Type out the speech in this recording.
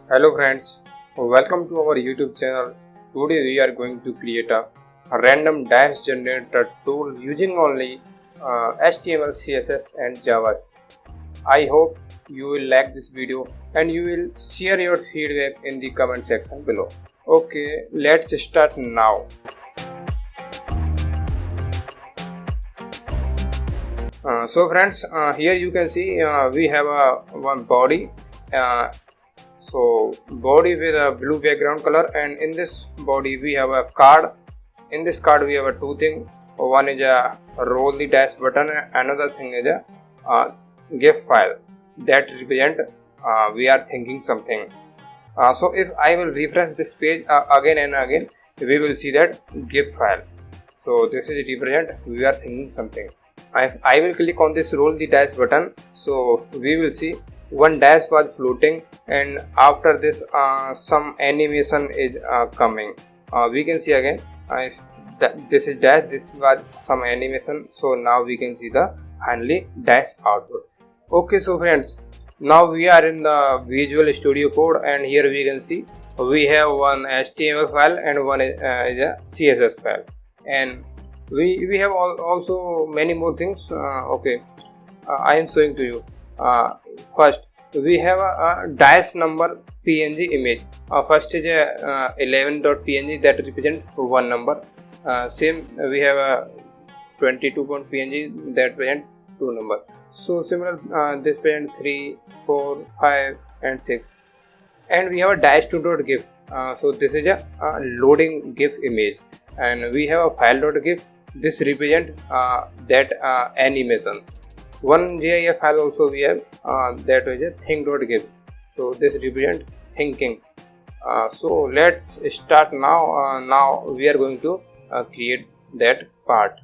Hello friends, welcome to our YouTube channel. Today we are going to create a random dash generator tool using only HTML, CSS and JavaScript. I hope you will like this video and you will share your feedback in the comment section below. Okay, let's start now. So friends, here you can see we have one body. So body with a blue background color, and in this body we have a card. In this card we have a two things. One is a roll the dash button, another thing is a GIF file that represent we are thinking something. So if I will refresh this page again and again, we will see that GIF file. So this is represent we are thinking something. I will click on this roll the dash button, so we will see one dash was floating, and after this some animation is coming. We can see again if this is dash, this was some animation, so now we can see the finally dash output. Okay, so friends, now we are in the Visual Studio Code, and here we can see we have one HTML file and one is a CSS file, and we have also many more things. Okay, I am showing to you. First we have a dash number png image. First is a 11.png that represent one number. Same we have a 22.png that represent two numbers. So similar this present 3, 4, 5 and 6. And we have a dash 2.gif. So this is a loading gif image, and we have a file.gif. This represent that animation. One GIF file also we have that is a thing.gif. So this represent thinking. So let's start now. Now we are going to create that part.